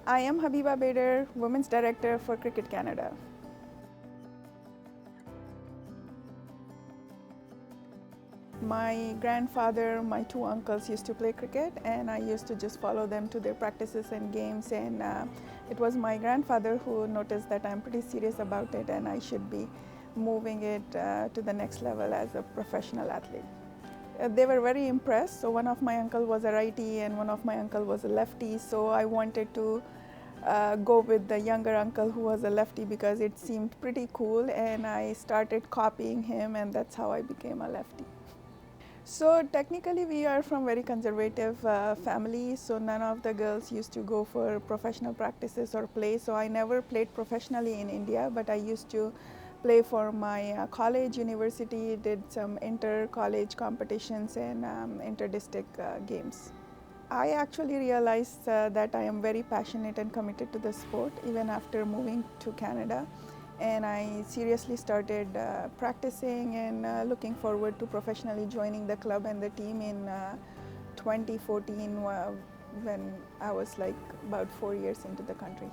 I am Habeeba Bader, Women's Director for Cricket Canada. My grandfather, my two uncles used to play cricket, and I used to just follow them to their practices and games. And it was my grandfather who noticed that I'm pretty serious about it and I should be moving it to the next level as a professional athlete. They were very impressed. So one of my uncle was a righty and one of my uncle was a lefty. So I wanted to go with the younger uncle who was a lefty because it seemed pretty cool, and I started copying him, and that's how I became a lefty. So technically we are from very conservative family, so none of the girls used to go for professional practices or play. So I never played professionally in India, but I used to play for my college, university, did some inter-college competitions and inter-district games. I actually realized that I am very passionate and committed to the sport even after moving to Canada, and I seriously started practicing and looking forward to professionally joining the club and the team in 2014 when I was like about 4 years into the country.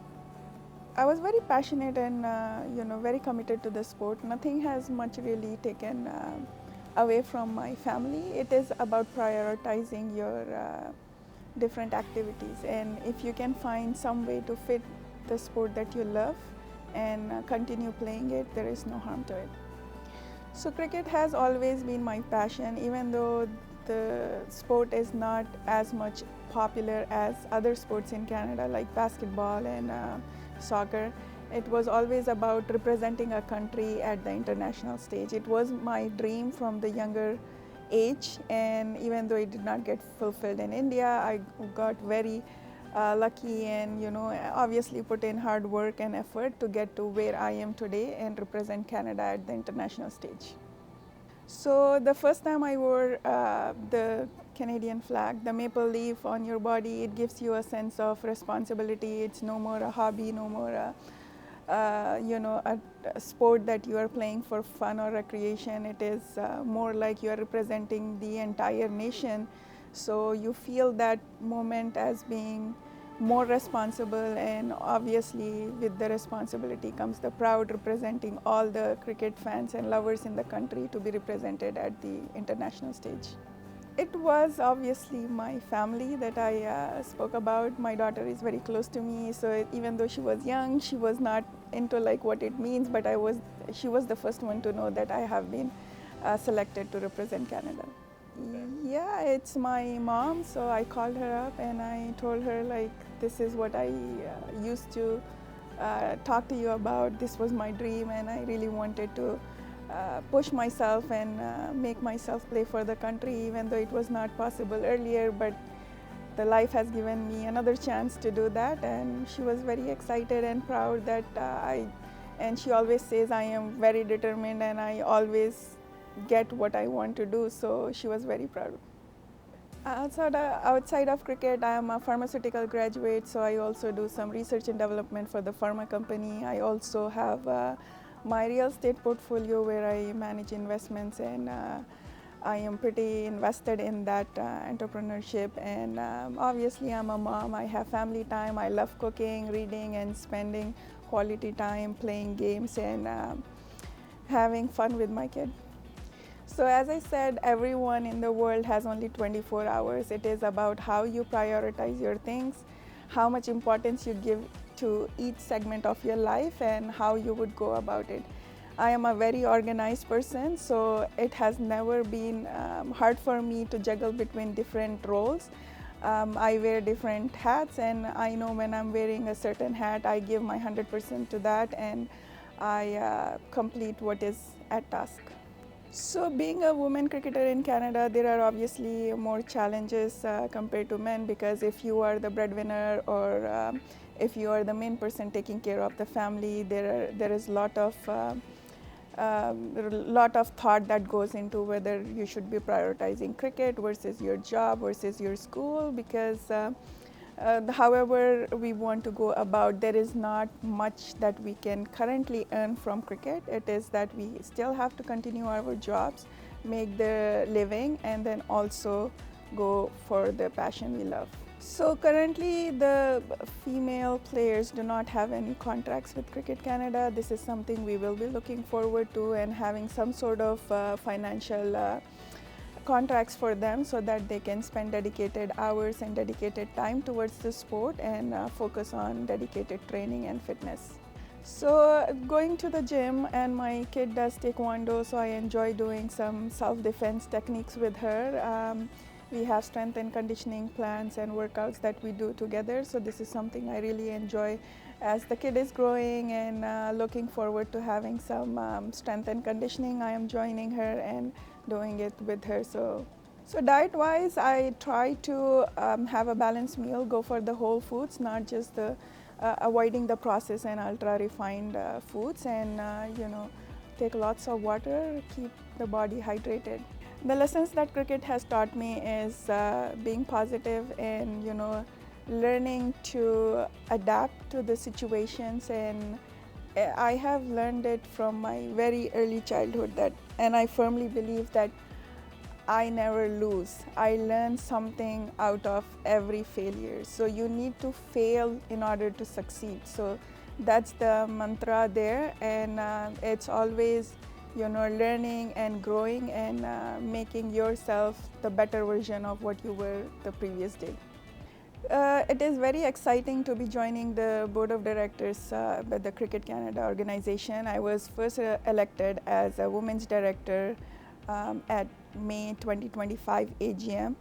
I was very passionate and very committed to the sport. Nothing has much really taken away from my family. It is about prioritizing your different activities, and if you can find some way to fit the sport that you love and continue playing it, there is no harm to it. So cricket has always been my passion, even though the sport is not as much popular as other sports in Canada like basketball and soccer. It was always about representing a country at the international stage. It was my dream from the younger age, and even though it did not get fulfilled in India, I got very lucky and obviously put in hard work and effort to get to where I am today and represent Canada at the international stage. So the first time I wore the Canadian flag, the maple leaf on your body, it gives you a sense of responsibility. It's no more a hobby, no more a sport that you are playing for fun or recreation. It is more like you are representing the entire nation. So you feel that moment as being more responsible, and obviously with the responsibility comes the proud representing all the cricket fans and lovers in the country to be represented at the international stage. It was obviously my family that I spoke about. My daughter is very close to me, so even though she was young, she was not into like what it means, but she was the first one to know that I have been selected to represent Canada. Yeah, it's my mom, so I called her up and I told her like this is what I used to talk to you about. This was my dream and I really wanted to push myself and make myself play for the country, even though it was not possible earlier, but the life has given me another chance to do that, and she was very excited and proud that and she always says I am very determined and I always get what I want to do, so she was very proud. Outside of cricket, I am a pharmaceutical graduate, so I also do some research and development for the pharma company. I also have my real estate portfolio where I manage investments, and I am pretty invested in that entrepreneurship. And obviously, I'm a mom. I have family time. I love cooking, reading, and spending quality time playing games and having fun with my kid. So as I said, everyone in the world has only 24 hours. It is about how you prioritize your things, how much importance you give to each segment of your life, and how you would go about it. I am a very organized person, so it has never been hard for me to juggle between different roles. I wear different hats, and I know when I'm wearing a certain hat, I give my 100% to that, and I complete what is at task. So being a woman cricketer in Canada, there are obviously more challenges compared to men, because if you are the breadwinner or if you are the main person taking care of the family, there is a lot of thought that goes into whether you should be prioritizing cricket versus your job versus your school, because however we want to go about, there is not much that we can currently earn from cricket. It is that we still have to continue our jobs, make the living, and then also go for the passion we love. So currently the female players do not have any contracts with Cricket Canada. This is something we will be looking forward to, and having some sort of financial contracts for them so that they can spend dedicated hours and dedicated time towards the sport and focus on dedicated training and fitness. So going to the gym, and my kid does taekwondo, so I enjoy doing some self-defense techniques with her. We have strength and conditioning plans and workouts that we do together, so this is something I really enjoy as the kid is growing, and looking forward to having some strength and conditioning. I am joining her and doing it with her. So diet wise, I try to have a balanced meal, go for the whole foods, not just the avoiding the processed and ultra refined foods, and take lots of water, keep the body hydrated. The lessons that cricket has taught me is being positive and learning to adapt to the situations, and I have learned it from my very early childhood, and I firmly believe that I never lose. I learn something out of every failure. So you need to fail in order to succeed. So that's the mantra there, and it's always learning and growing and making yourself the better version of what you were the previous day. It is very exciting to be joining the board of directors with the Cricket Canada organization. I was first elected as a women's director at May 2025 AGM,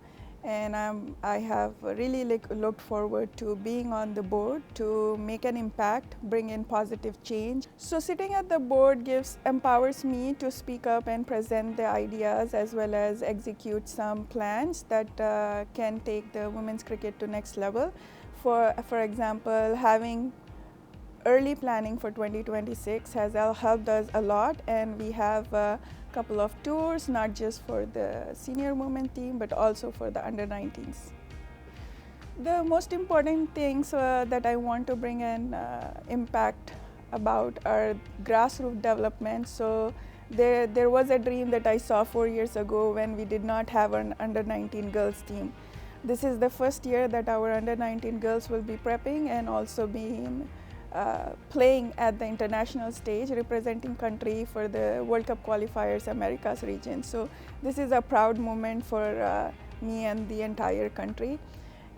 and I have really looked forward to being on the board to make an impact, bring in positive change. So sitting at the board empowers me to speak up and present the ideas, as well as execute some plans that can take the women's cricket to next level. For example, having early planning for 2026 has helped us a lot, and we have a couple of tours, not just for the senior women team but also for the under-19s. The most important things that I want to bring an impact about are grassroots development. So there was a dream that I saw 4 years ago when we did not have an under-19 girls team. This is the first year that our under-19 girls will be prepping and also being playing at the international stage, representing country for the World Cup qualifiers Americas region. So this is a proud moment for me and the entire country.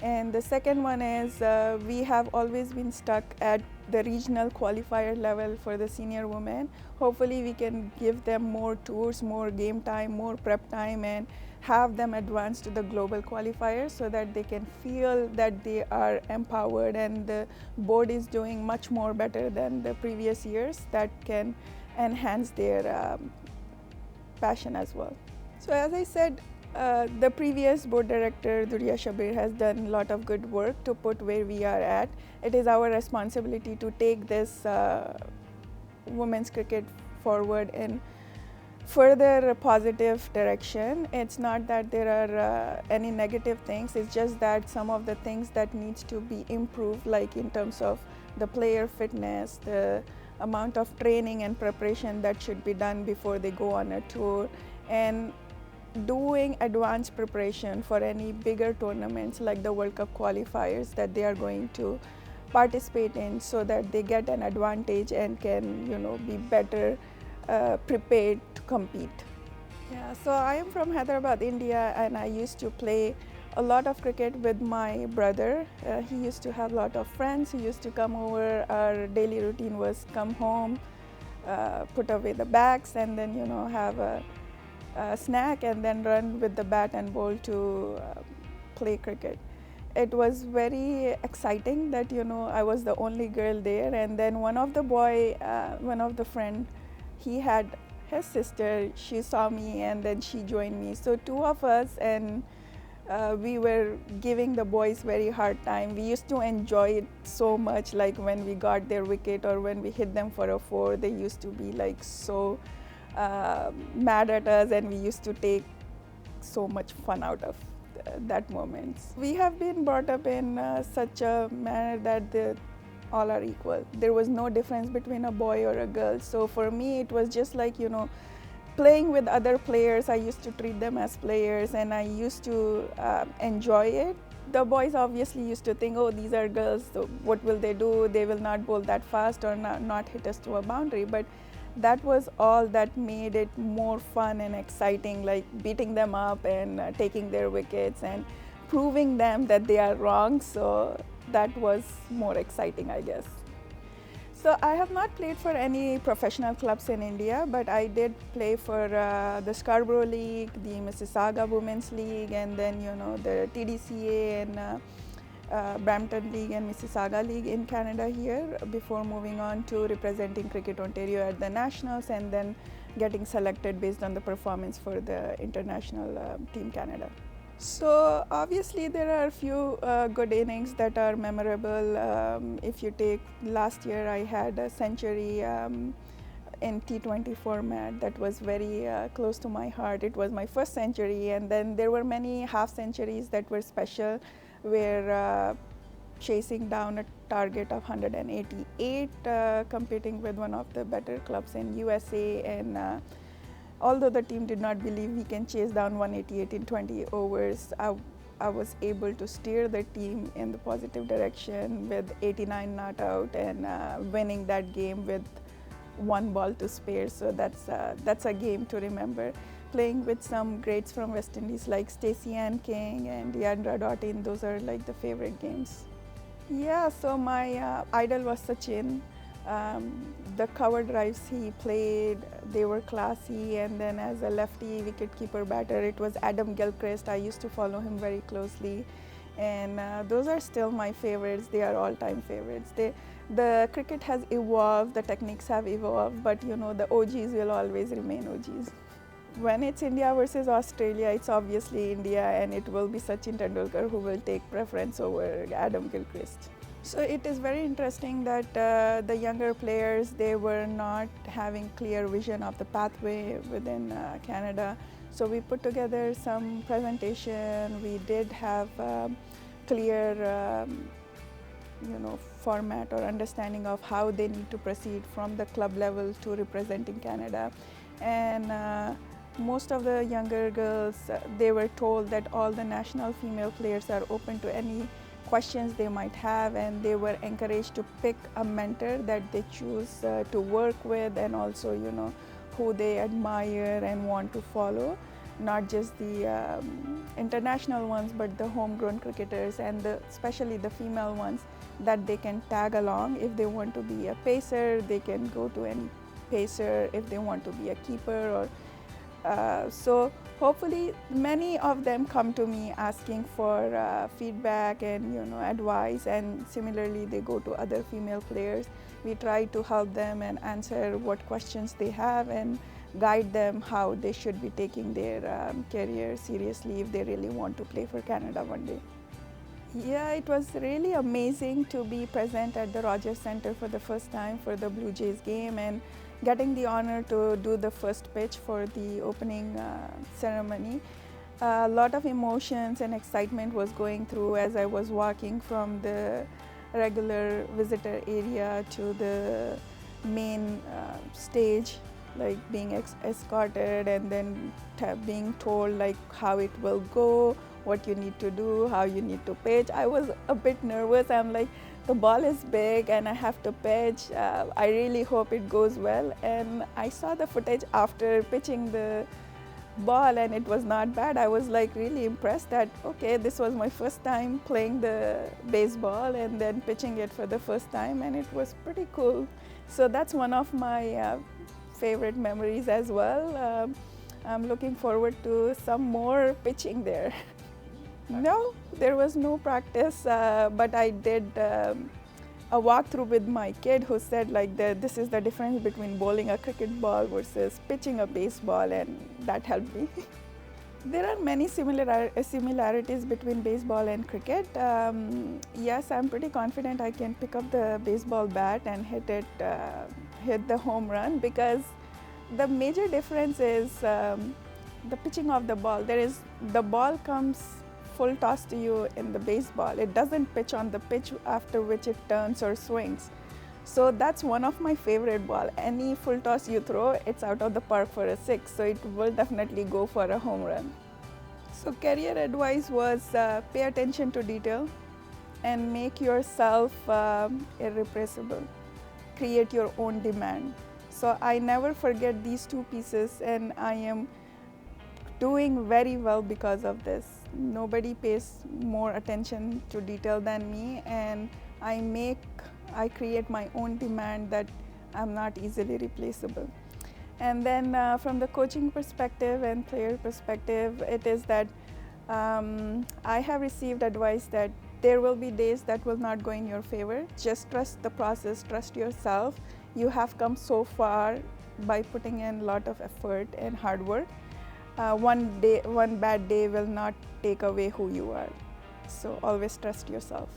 And the second one is we have always been stuck at the regional qualifier level for the senior women. Hopefully we can give them more tours, more game time, more prep time, and have them advance to the global qualifiers so that they can feel that they are empowered, and the board is doing much more better than the previous years. That can enhance their passion as well. So as I said, the previous board director, Duriya Shabir, has done a lot of good work to put where we are at. It is our responsibility to take this women's cricket forward in further positive direction. It's not that there are any negative things, it's just that some of the things that needs to be improved, like in terms of the player fitness, the amount of training and preparation that should be done before they go on a tour, and doing advanced preparation for any bigger tournaments like the World Cup qualifiers that they are going to participate in, so that they get an advantage and can be better prepared to compete. Yeah, so I am from Hyderabad, India, and I used to play a lot of cricket with my brother. He used to have a lot of friends. He used to come over. Our daily routine was come home, put away the bags, and then have a snack, and then run with the bat and ball to play cricket. It was very exciting that I was the only girl there, and then one of the friend, he had his sister. She saw me and then she joined me. So two of us, and we were giving the boys very hard time. We used to enjoy it so much, like when we got their wicket or when we hit them for a four, they used to be like so mad at us, and we used to take so much fun out of that moment. We have been brought up in such a manner that all are equal. There was no difference between a boy or a girl. So for me, it was just like, playing with other players. I used to treat them as players, and I used to enjoy it. the boys obviously used to think, oh, these are girls, so what will they do? They will not bowl that fast or not hit us to a boundary. But that was all that made it more fun and exciting, like beating them up and taking their wickets and proving them that they are wrong. So that was more exciting, I guess. So I have not played for any professional clubs in India, but I did play for the Scarborough League, the Mississauga Women's League, and then the TDCA and Brampton League and Mississauga League in Canada here, before moving on to representing Cricket Ontario at the Nationals and then getting selected based on the performance for the international Team Canada. So obviously there are a few good innings that are memorable. If you take last year, I had a century in T20 format that was very close to my heart. It was my first century, and then there were many half centuries that were special, where chasing down a target of 188, competing with one of the better clubs in USA, and although the team did not believe we can chase down 188 in 20 overs, I was able to steer the team in the positive direction with 89 not out and winning that game with 1 ball to spare. So that's a game to remember. Playing with some greats from West Indies like Stacey Ann King and Yandra Dottin, those are like the favorite games. Yeah, so my idol was Sachin. The cover drives he played, they were classy, and then as a lefty wicketkeeper batter, it was Adam Gilchrist. I used to follow him very closely, and those are still my favorites. They are all-time favorites. The cricket has evolved, the techniques have evolved, but the OGs will always remain OGs. When it's India versus Australia, it's obviously India, and it will be Sachin Tendulkar who will take preference over Adam Gilchrist. So it is very interesting that the younger players, they were not having clear vision of the pathway within Canada. So we put together some presentation. We did have clear format or understanding of how they need to proceed from the club level to representing Canada. And most of the younger girls, they were told that all the national female players are open to any questions they might have, and they were encouraged to pick a mentor that they choose to work with, and also who they admire and want to follow, not just the international ones but the homegrown cricketers, and especially the female ones that they can tag along. If they want to be a pacer, they can go to any pacer. If they want to be a keeper, or so hopefully many of them come to me asking for feedback and advice, and similarly they go to other female players. We try to help them and answer what questions they have and guide them how they should be taking their career seriously if they really want to play for Canada one day. Yeah, it was really amazing to be present at the Rogers Centre for the first time for the Blue Jays game, and getting the honor to do the first pitch for the opening ceremony. A lot of emotions and excitement was going through as I was walking from the regular visitor area to the main stage, like being escorted and then being told like how it will go, what you need to do, how you need to pitch. I was a bit nervous. I'm like, the ball is big and I have to pitch. I really hope it goes well. And I saw the footage after pitching the ball and it was not bad. I was like really impressed that, okay, this was my first time playing the baseball and then pitching it for the first time, and it was pretty cool. So that's one of my favorite memories as well. I'm looking forward to some more pitching there. No, there was no practice, but I did a walkthrough with my kid who said like this is the difference between bowling a cricket ball versus pitching a baseball, and that helped me. There are many similarities between baseball and cricket. Yes, I'm pretty confident I can pick up the baseball bat and hit the home run, because the major difference is the pitching of the ball. The ball comes full toss to you in the baseball. It doesn't pitch on the pitch after which it turns or swings. So that's one of my favorite ball. Any full toss you throw, it's out of the park for a 6. So it will definitely go for a home run. So career advice was pay attention to detail and make yourself irrepressible. Create your own demand. So I never forget these two pieces, and I am doing very well because of this. Nobody pays more attention to detail than me, and I create my own demand that I'm not easily replaceable. And then from the coaching perspective and player perspective, it is that I have received advice that there will be days that will not go in your favor. Just trust the process, trust yourself. You have come so far by putting in a lot of effort and hard work. One bad day will not take away who you are. So always trust yourself.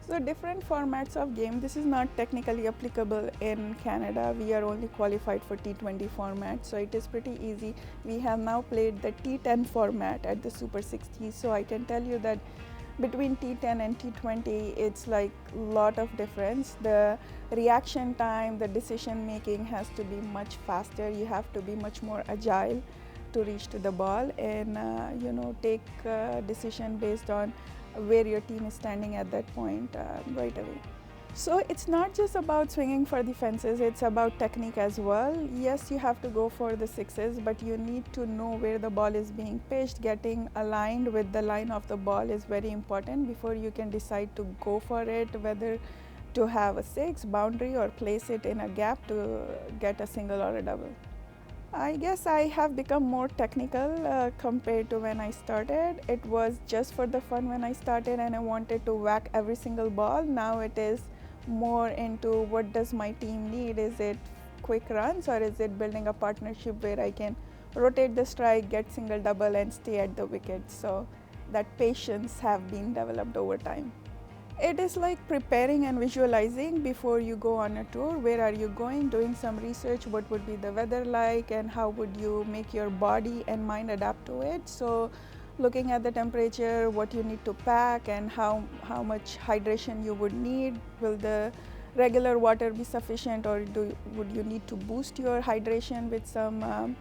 So different formats of game. This is not technically applicable in Canada. We are only qualified for T20 format, so it is pretty easy. We have now played the T10 format at the Super 60, so I can tell you that between T10 and T20, it's like a lot of difference. The reaction time, the decision making has to be much faster. You have to be much more agile to reach to the ball and take a decision based on where your team is standing at that point right away. So it's not just about swinging for the fences, it's about technique as well. Yes, you have to go for the sixes, but you need to know where the ball is being pitched. Getting aligned with the line of the ball is very important before you can decide to go for it, whether to have a six, boundary, or place it in a gap to get a single or a double. I guess I have become more technical compared to when I started. It was just for the fun when I started and I wanted to whack every single ball. Now it is more into what does my team need? Is it quick runs, or is it building a partnership where I can rotate the strike, get single, double, and stay at the wicket? So that patience have been developed over time. It is like preparing and visualizing before you go on a tour. Where are you going? Doing some research, what would be the weather like and how would you make your body and mind adapt to it. So looking at the temperature, what you need to pack and how much hydration you would need. Will the regular water be sufficient, or would you need to boost your hydration with some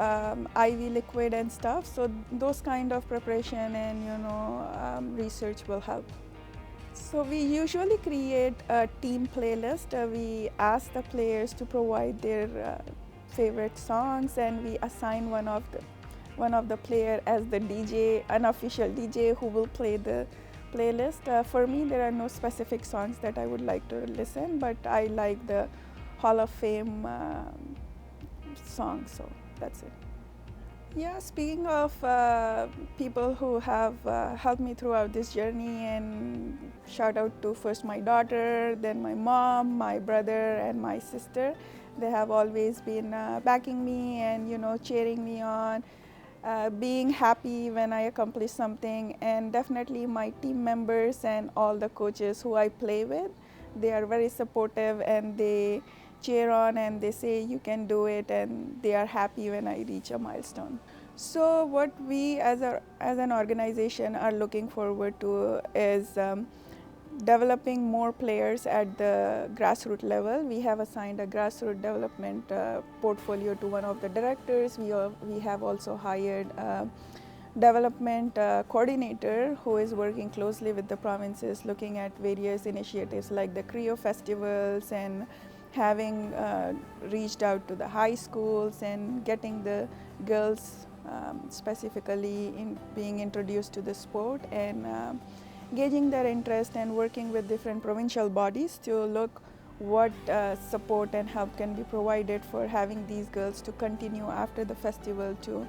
IV liquid and stuff? So those kind of preparation and research will help. So we usually create a team playlist. We ask the players to provide their favorite songs, and we assign one of the player as the DJ, unofficial DJ, who will play the playlist. For me, there are no specific songs that I would like to listen, but I like the Hall of Fame songs, so that's it. Yeah, speaking of people who have helped me throughout this journey, and shout out to first my daughter, then my mom, my brother, and my sister. They have always been backing me and cheering me on, being happy when I accomplish something, and definitely my team members and all the coaches who I play with. They are very supportive and they cheer on and they say you can do it, and they are happy when I reach a milestone. So what we as an organization are looking forward to is developing more players at the grassroots level. We have assigned a grassroots development portfolio to one of the directors. We have also hired a development coordinator who is working closely with the provinces, looking at various initiatives like the Crease festivals, and having reached out to the high schools and getting the girls specifically being introduced to the sport, and gauging their interest and working with different provincial bodies to look what support and help can be provided for having these girls to continue after the festival to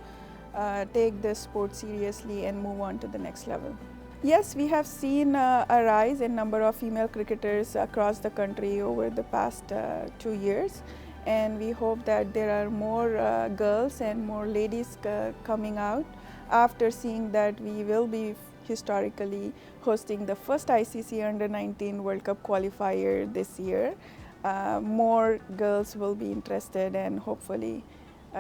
take the sport seriously and move on to the next level. Yes, we have seen a rise in number of female cricketers across the country over the past 2 years, and we hope that there are more girls and more ladies coming out after seeing that we will be historically hosting the first ICC Under-19 World Cup qualifier this year. More girls will be interested and hopefully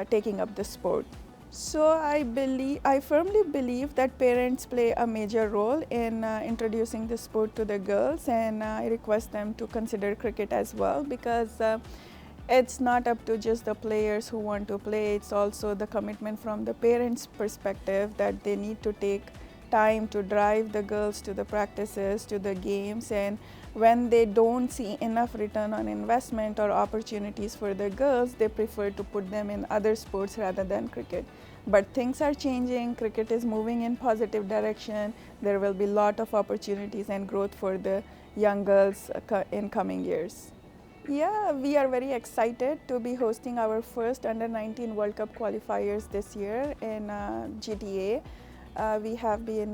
taking up the sport. So I firmly believe that parents play a major role in introducing the sport to the girls, and I request them to consider cricket as well, because It's not up to just the players who want to play, it's also the commitment from the parents' perspective that they need to take time to drive the girls to the practices, to the games, and when they don't see enough return on investment or opportunities for the girls, they prefer to put them in other sports rather than cricket. But things are changing, cricket is moving in positive direction, there will be a lot of opportunities and growth for the young girls in coming years. Yeah, we are very excited to be hosting our first Under-19 World Cup qualifiers this year in GTA. We have been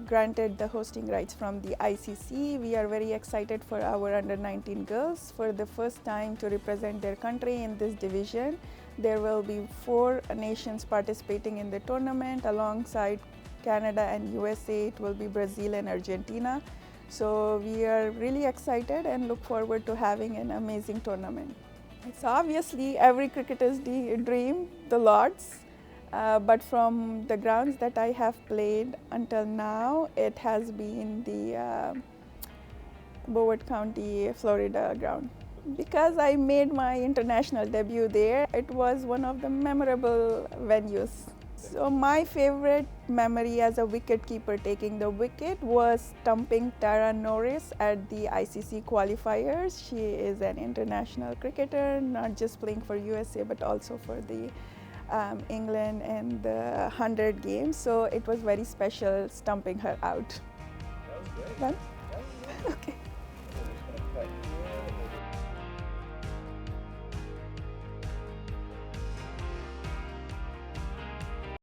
granted the hosting rights from the ICC. We are very excited for our Under-19 girls for the first time to represent their country in this division. There will be 4 nations participating in the tournament alongside Canada and USA. It will be Brazil and Argentina. So we are really excited and look forward to having an amazing tournament. It's obviously every cricketer's dream, the Lords. But from the grounds that I have played until now, it has been the Broward County, Florida ground. Because I made my international debut there, it was one of the memorable venues. So my favorite memory as a wicket keeper taking the wicket was stumping Tara Norris at the ICC qualifiers. She is an international cricketer, not just playing for USA but also for the England and the 100 games. So it was very special stumping her out. That was great. Done? That was great. Okay. So we're just gonna cut here.